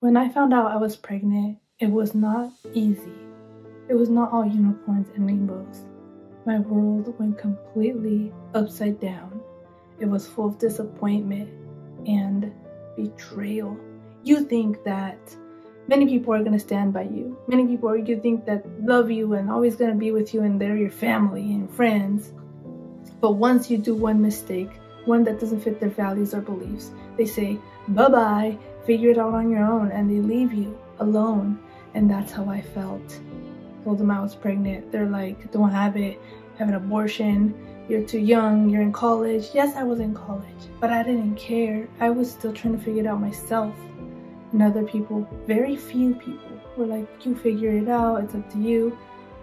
When I found out I was pregnant, it was not easy. It was not all unicorns and rainbows. My world went completely upside down. It was full of disappointment and betrayal. You think that many people are going to stand by you. Many people you think that love you and always going to be with you, and they're your family and friends. But once you do one mistake, one that doesn't fit their values or beliefs, they say, bye-bye, figure it out on your own, and they leave you alone. And that's how I felt. Told them I was pregnant. They're like, don't have it, have an abortion, you're too young, you're in college. Yes, I was in college, but I didn't care. I was still trying to figure it out myself. And other people, very few people, were like, you figure it out, it's up to you.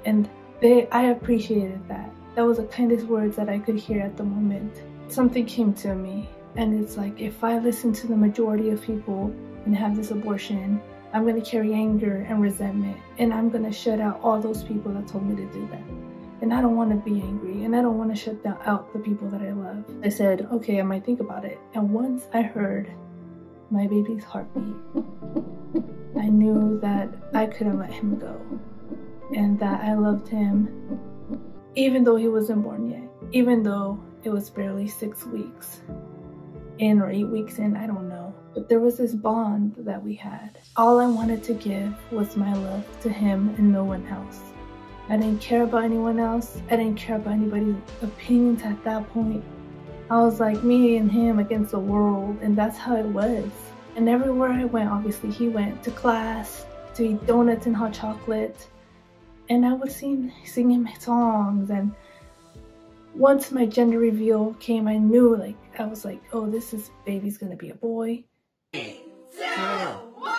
And I appreciated that. That was the kindest words that I could hear at the moment. Something came to me, and it's like, if I listen to the majority of people and have this abortion, I'm going to carry anger and resentment, and I'm going to shut out all those people that told me to do that. And I don't want to be angry, and I don't want to shut out the people that I love. I said, okay, I might think about it. And once I heard my baby's heartbeat, I knew that I couldn't let him go, and that I loved him, even though he wasn't born yet, even though it was barely 6 weeks in or 8 weeks in, I don't know. But there was this bond that we had. All I wanted to give was my love to him and no one else. I didn't care about anyone else. I didn't care about anybody's opinions at that point. I was like me and him against the world, and that's how it was. And everywhere I went, obviously he went to class, to eat donuts and hot chocolate, and I would sing him songs. And once my gender reveal came, I knew, like, I was like, oh, baby's gonna be a boy. 3, 2, 1.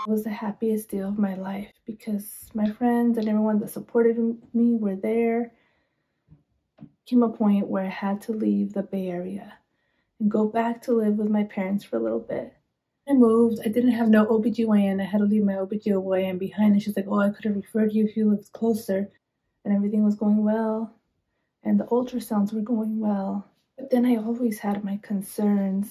It was the happiest day of my life because my friends and everyone that supported me were there. Came a point where I had to leave the Bay Area and go back to live with my parents for a little bit. I moved. I didn't have no OBGYN. I had to leave my OBGYN behind, and she's like, oh, I could have referred you if you lived closer. And everything was going well, and the ultrasounds were going well. But then I always had my concerns,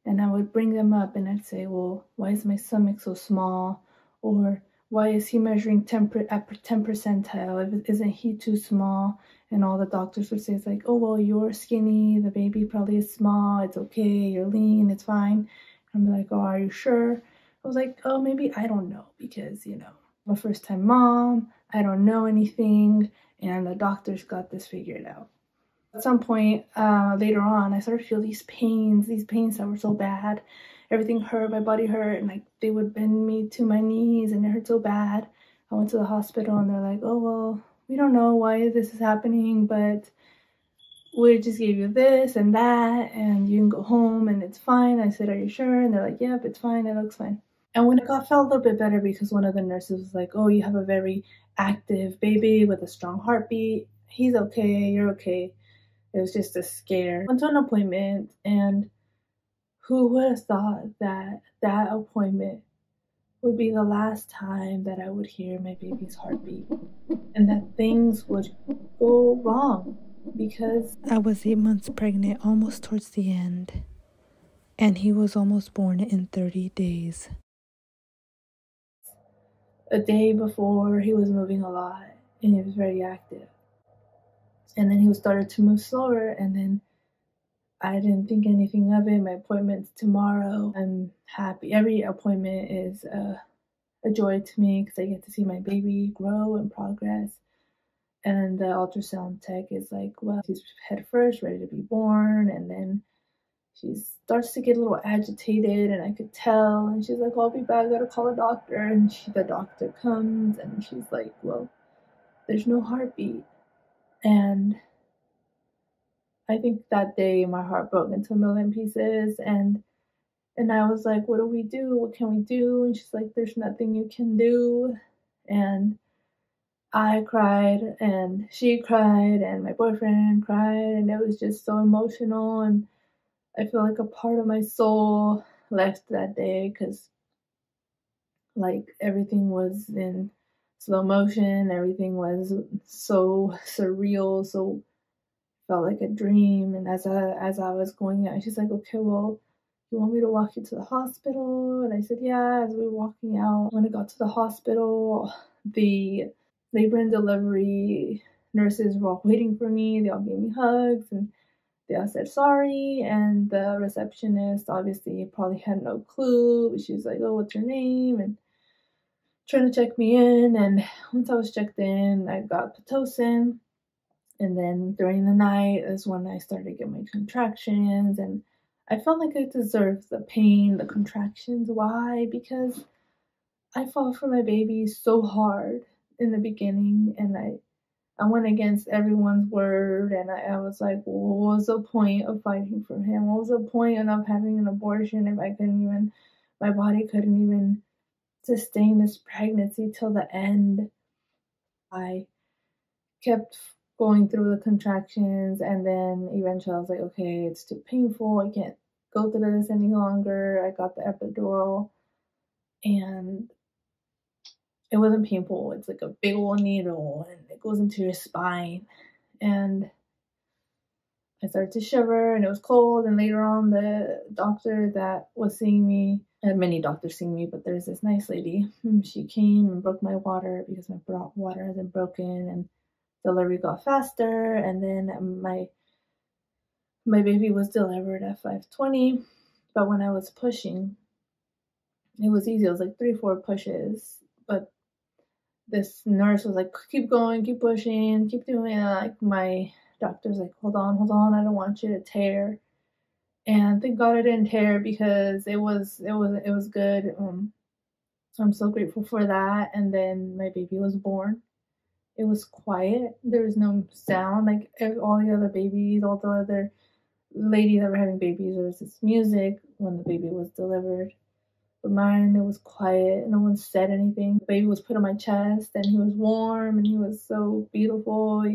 and I would bring them up, and I'd say, well, why is my stomach so small? Or why is he measuring at 10 percentile? Isn't he too small? And all the doctors would say, it's like, oh, well, you're skinny, the baby probably is small, it's okay, you're lean, it's fine. I'm like, oh, are you sure? I was like, oh, maybe, I don't know, because, you know, I'm a first-time mom, I don't know anything, and the doctors got this figured out. At some point later on, I started to feel these pains that were so bad. Everything hurt, my body hurt, and like they would bend me to my knees, and it hurt so bad. I went to the hospital, and they're like, oh, well, we don't know why this is happening, but we just gave you this and that, and you can go home, and it's fine. I said, are you sure? And they're like, yep, it's fine, it looks fine. And when it felt a little bit better, because one of the nurses was like, oh, you have a very active baby with a strong heartbeat. He's okay, you're okay. It was just a scare. I went to an appointment, and who would have thought that that appointment would be the last time that I would hear my baby's heartbeat, and that things would go wrong, because I was 8 months pregnant, almost towards the end, and he was almost born in 30 days. A day before, he was moving a lot, and he was very active. And then he started to move slower, and then I didn't think anything of it. My appointment's tomorrow. I'm happy. Every appointment is a joy to me because I get to see my baby grow and progress. And the ultrasound tech is like, well, she's head first, ready to be born. And then she starts to get a little agitated, and I could tell. And she's like, I'll be back. I gotta call a doctor. And the doctor comes, and she's like, well, there's no heartbeat. And I think that day my heart broke into a million pieces, and I was like, what do we do? What can we do? And she's like, there's nothing you can do. And I cried, and she cried, and my boyfriend cried, and it was just so emotional. And I feel like a part of my soul left that day, because like everything was in slow motion, everything was so surreal, so felt like a dream. And as I was going out, she's like, okay, well, you want me to walk you to the hospital? And I said, yeah. As we were walking out, when I got to the hospital, the labor and delivery nurses were all waiting for me. They all gave me hugs and they all said sorry. And the receptionist obviously probably had no clue. She was like, oh, what's your name? And trying to check me in. And once I was checked in, I got Pitocin. And then during the night is when I started getting my contractions, and I felt like I deserved the pain, the contractions. Why? Because I fought for my baby so hard in the beginning, and I went against everyone's word, and I was like, what was the point of fighting for him? What was the point of having an abortion if my body couldn't even sustain this pregnancy till the end? I kept going through the contractions, and then eventually I was like, okay, it's too painful. I can't go through this any longer. I got the epidural, and it wasn't painful. It's like a big old needle, and it goes into your spine. And I started to shiver, and it was cold. And later on, the doctor that was seeing me, I had many doctors seeing me, but there's this nice lady. She came and broke my water because my water had been broken, and delivery got faster. And then my baby was delivered at 5:20, but when I was pushing, it was easy. It was like 3-4 pushes, but this nurse was like, keep going, keep pushing, keep doing it. Like, my doctor's like, hold on, I don't want you to tear. And thank God I didn't tear, because it was good. So I'm so grateful for that. And then my baby was born. It was quiet. There was no sound like all the other babies, all the other ladies that were having babies. There was this music when the baby was delivered. But mine, it was quiet. No one said anything. The baby was put on my chest, and he was warm, and he was so beautiful.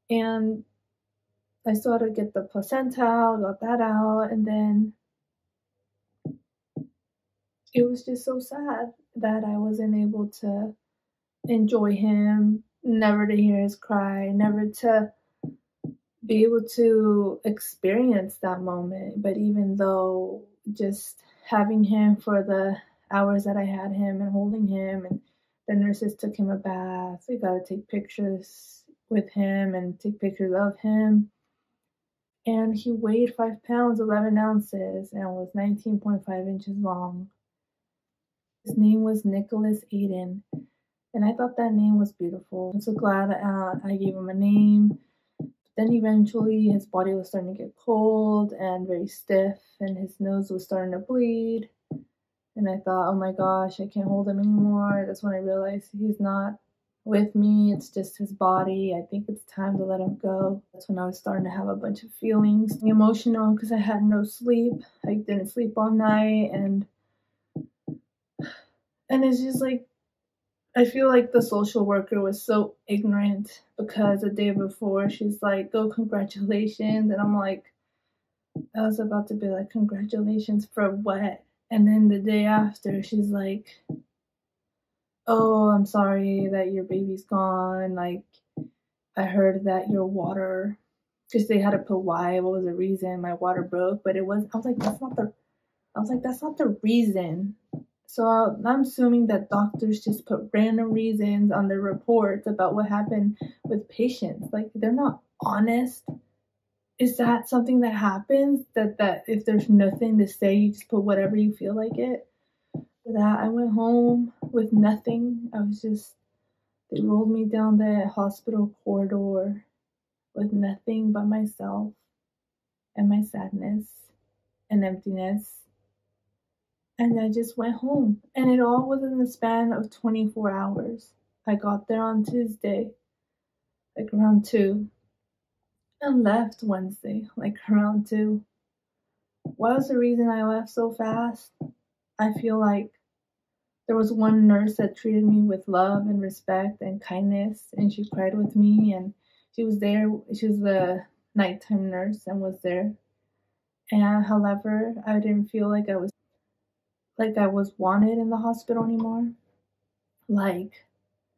And I still had to get the placenta, got that out, and then it was just so sad that I wasn't able to enjoy him, never to hear his cry, never to be able to experience that moment. But even though just having him for the hours that I had him and holding him, and the nurses took him a bath, we got to take pictures with him and take pictures of him. And he weighed 5 pounds, 11 ounces, and was 19.5 inches long. His name was Nicholas Aiden, and I thought that name was beautiful. I'm so glad I gave him a name. Then eventually his body was starting to get cold and very stiff, and his nose was starting to bleed. And I thought, oh my gosh, I can't hold him anymore. That's when I realized he's not with me. It's just his body. I think it's time to let him go. That's when I was starting to have a bunch of feelings, emotional, because I had no sleep. I didn't sleep all night, and it's just like, I feel like the social worker was so ignorant, because the day before she's like, oh, congratulations. And I'm like, I was about to be like, congratulations for what? And then the day after, she's like, oh, I'm sorry that your baby's gone. Like, I heard that your water, because they had to put why, what was the reason my water broke, but it was, I was like, that's not the reason. So I'm assuming that doctors just put random reasons on their reports about what happened with patients. Like, they're not honest. Is that something that happens? That if there's nothing to say, you just put whatever you feel like it? For that, I went home with nothing. They rolled me down the hospital corridor with nothing but myself and my sadness and emptiness. And I just went home. And it all was in the span of 24 hours. I got there on Tuesday, like around 2, and left Wednesday, like around 2. What was the reason I left so fast? I feel like there was one nurse that treated me with love and respect and kindness, and she cried with me, and she was there. She was the nighttime nurse and was there. And however, I didn't feel like I was wanted in the hospital anymore. Like,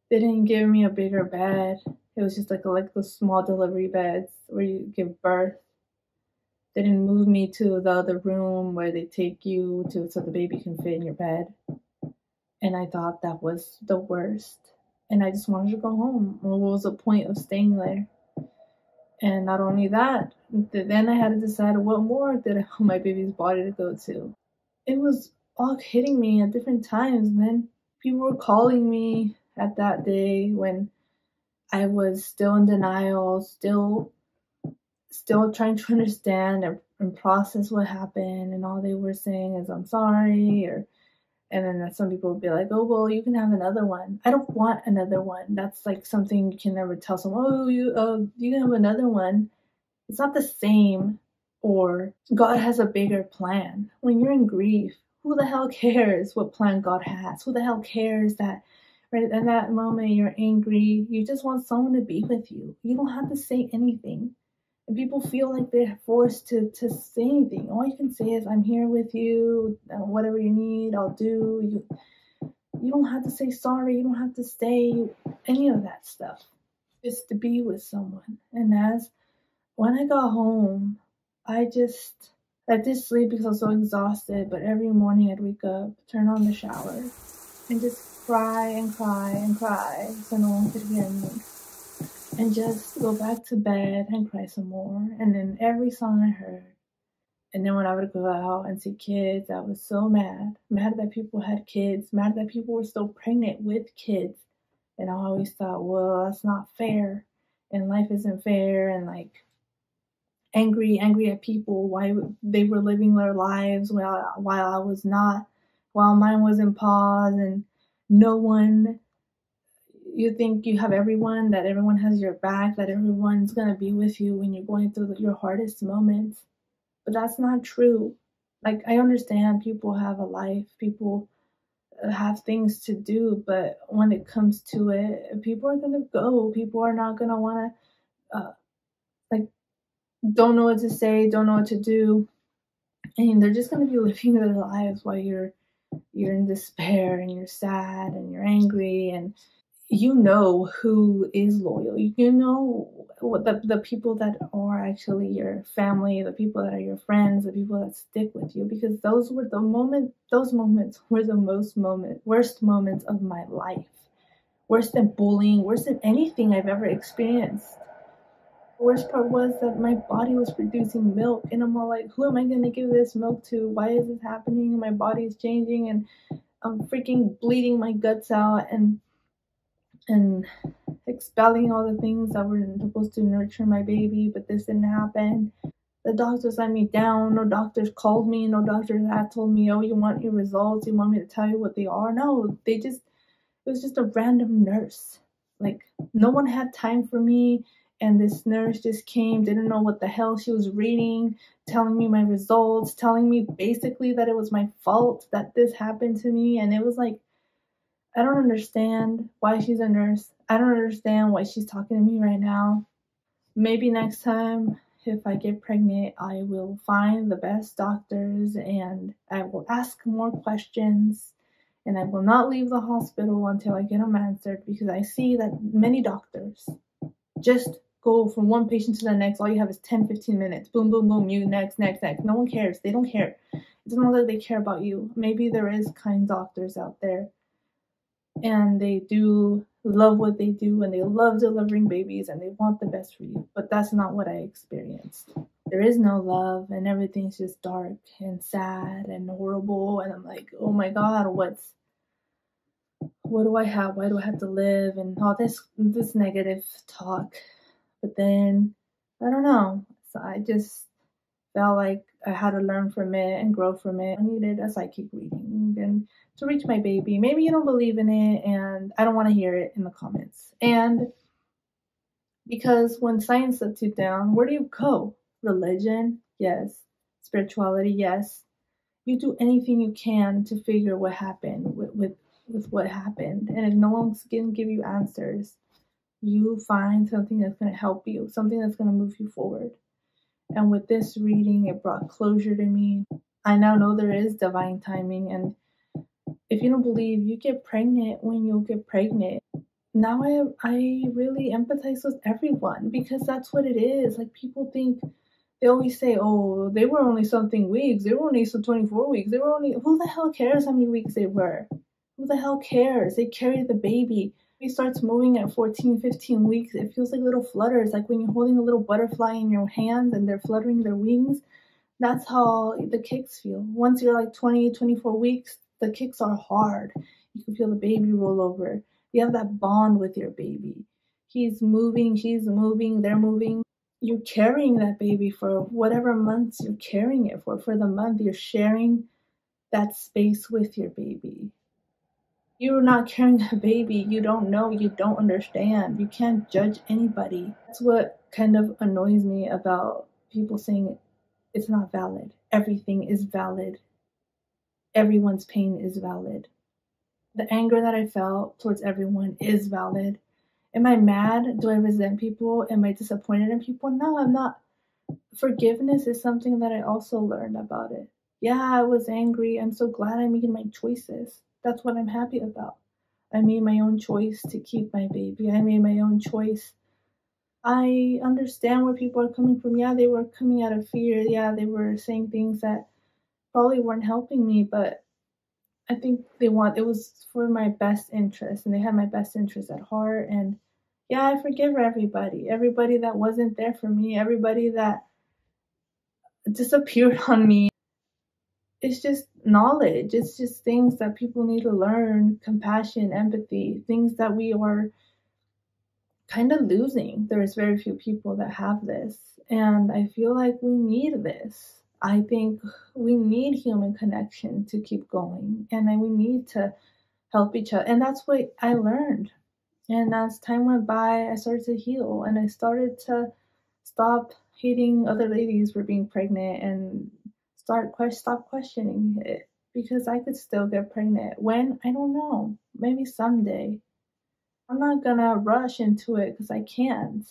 they didn't give me a bigger bed. It was just like those small delivery beds where you give birth. They didn't move me to the other room where they take you to so the baby can fit in your bed. And I thought that was the worst. And I just wanted to go home. What was the point of staying there? And not only that, then I had to decide what morgue did I want my baby's body to go to. It was all hitting me at different times. And then people were calling me at that day when I was still in denial, still trying to understand and process what happened. And all they were saying is, I'm sorry, and then some people would be like, oh, well, you can have another one. I don't want another one. That's like something you can never tell someone, oh, you can have another one. It's not the same. Or God has a bigger plan. When you're in grief, who the hell cares what plan God has? Who the hell cares that right in that moment you're angry? You just want someone to be with you. You don't have to say anything. And people feel like they're forced to say anything. All you can say is, I'm here with you. Whatever you need, I'll do. You don't have to say sorry. You don't have to say any of that stuff. It's to be with someone. And when I got home, I did sleep because I was so exhausted. But every morning I'd wake up, turn on the shower, and just cry and cry and cry so no one could hear me. And just go back to bed and cry some more. And then every song I heard. And then when I would go out and see kids, I was so mad. Mad that people had kids. Mad that people were still pregnant with kids. And I always thought, well, that's not fair. And life isn't fair. And like angry at people. Why they were living their lives while I was not. While mine was in pause. And no one... You think you have everyone, that everyone has your back, that everyone's going to be with you when you're going through your hardest moments. But that's not true. Like, I understand people have a life, people have things to do, but when it comes to it, people are going to go. People are not going to want to, don't know what to say, don't know what to do. And they're just going to be living their lives while you're in despair and you're sad and you're angry, and you know who is loyal. You know what the people that are actually your family, the people that are your friends, the people that stick with you, because those moments were the worst moments of my life. Worse than bullying, worse than anything I've ever experienced. The worst part was that my body was producing milk, and I'm all like, who am I going to give this milk to? Why is this happening? My body is changing, and I'm freaking bleeding my guts out, and expelling all the things that were supposed to nurture my baby, but this didn't happen. The doctors let me down. No doctors called me. No doctors had told me, oh, you want your results? You want me to tell you what they are? No, it was just a random nurse. Like, no one had time for me, and this nurse just came, didn't know what the hell she was reading, telling me my results, telling me basically that it was my fault that this happened to me. And it was like, I don't understand why she's a nurse. I don't understand why she's talking to me right now. Maybe next time, if I get pregnant, I will find the best doctors and I will ask more questions, and I will not leave the hospital until I get them answered, because I see that many doctors just go from one patient to the next. All you have is 10-15 minutes. Boom, boom, boom. You next. No one cares. They don't care. It doesn't look like they care about you. Maybe there is kind doctors out there, and they do love what they do, and they love delivering babies, and they want the best for you. But that's not what I experienced. There is no love, and everything's just dark and sad and horrible. And I'm like, oh my God, what do I have? Why do I have to live? And all this negative talk. But then, I don't know. So I just felt like I had to learn from it and grow from it. I needed a psychic reading and to reach my baby. Maybe you don't believe in it, and I don't want to hear it in the comments. And because when science sets you down, where do you go? Religion? Yes. Spirituality? Yes. You do anything you can to figure what happened with what happened. And if no one's going to give you answers, you find something that's going to help you, something that's going to move you forward. And with this reading, it brought closure to me. I now know there is divine timing. And if you don't believe, you get pregnant when you'll get pregnant. now I really empathize with everyone, because that's what it is. Like, people think, they always say, oh, they were only something weeks, they were only some 24 weeks, they were only, who the hell cares how many weeks they were? Who the hell cares? They carried the baby. He starts moving at 14, 15 weeks. It feels like little flutters, like when you're holding a little butterfly in your hands and they're fluttering their wings. That's how the kicks feel. Once you're like 20, 24 weeks, the kicks are hard. You can feel the baby roll over. You have that bond with your baby. He's moving, she's moving, they're moving. You're carrying that baby for whatever months you're carrying it for. For the month, you're sharing that space with your baby. You're not carrying a baby. You don't know. You don't understand. You can't judge anybody. That's what kind of annoys me about people saying it's not valid. Everything is valid. Everyone's pain is valid. The anger that I felt towards everyone is valid. Am I mad? Do I resent people? Am I disappointed in people? No, I'm not. Forgiveness is something that I also learned about it. Yeah, I was angry. I'm so glad I made my choices. That's what I'm happy about. I made my own choice to keep my baby. I made my own choice. I understand where people are coming from. Yeah, they were coming out of fear. Yeah, they were saying things that probably weren't helping me, but I think it was for my best interest, and they had my best interest at heart. And yeah, I forgive everybody that wasn't there for me, everybody that disappeared on me. It's just knowledge. It's just things that people need to learn, compassion, empathy, things that we are kind of losing. There's very few people that have this, and I feel like we need this. I think we need human connection to keep going, and then we need to help each other. And that's what I learned. And as time went by, I started to heal, and I started to stop hating other ladies for being pregnant and stop questioning it, because I could still get pregnant. When? I don't know. Maybe someday. I'm not gonna rush into it because I can't.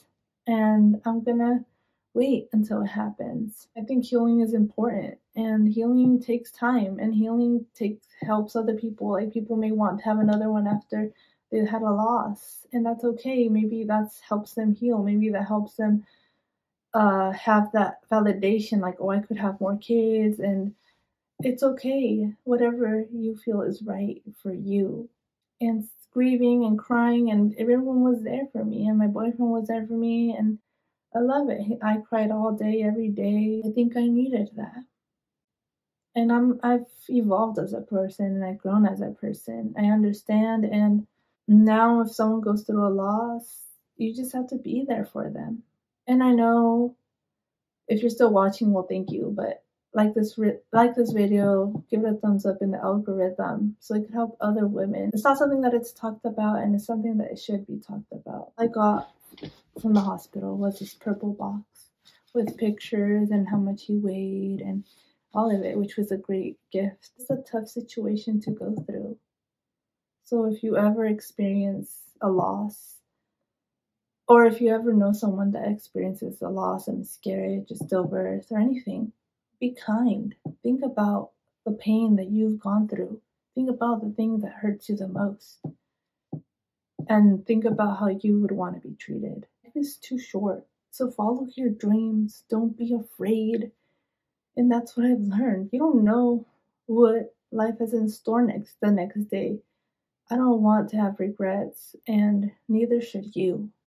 And I'm gonna wait until it happens. I think healing is important, and healing takes time, and healing helps other people. Like, people may want to have another one after they had a loss, and that's okay. Maybe that helps them heal. Maybe that helps them have that validation, like, oh, I could have more kids. And it's okay, whatever you feel is right for you. And grieving and crying, and everyone was there for me, and my boyfriend was there for me, and I love it. I cried all day, every day. I think I needed that. And I've evolved as a person, and I've grown as a person. I understand, and now if someone goes through a loss, you just have to be there for them. And I know if you're still watching, well, thank you, but like this video, give it a thumbs up in the algorithm so it could help other women. It's not something that it's talked about, and it's something that it should be talked about. I got from the hospital was this purple box with pictures and how much he weighed and all of it, which was a great gift. It's a tough situation to go through. So if you ever experience a loss, or if you ever know someone that experiences a loss, a miscarriage, a stillbirth, or anything, be kind. Think about the pain that you've gone through. Think about the thing that hurts you the most. And think about how you would want to be treated. Life is too short, so follow your dreams. Don't be afraid. And that's what I've learned. You don't know what life is in store the next day. I don't want to have regrets, and neither should you.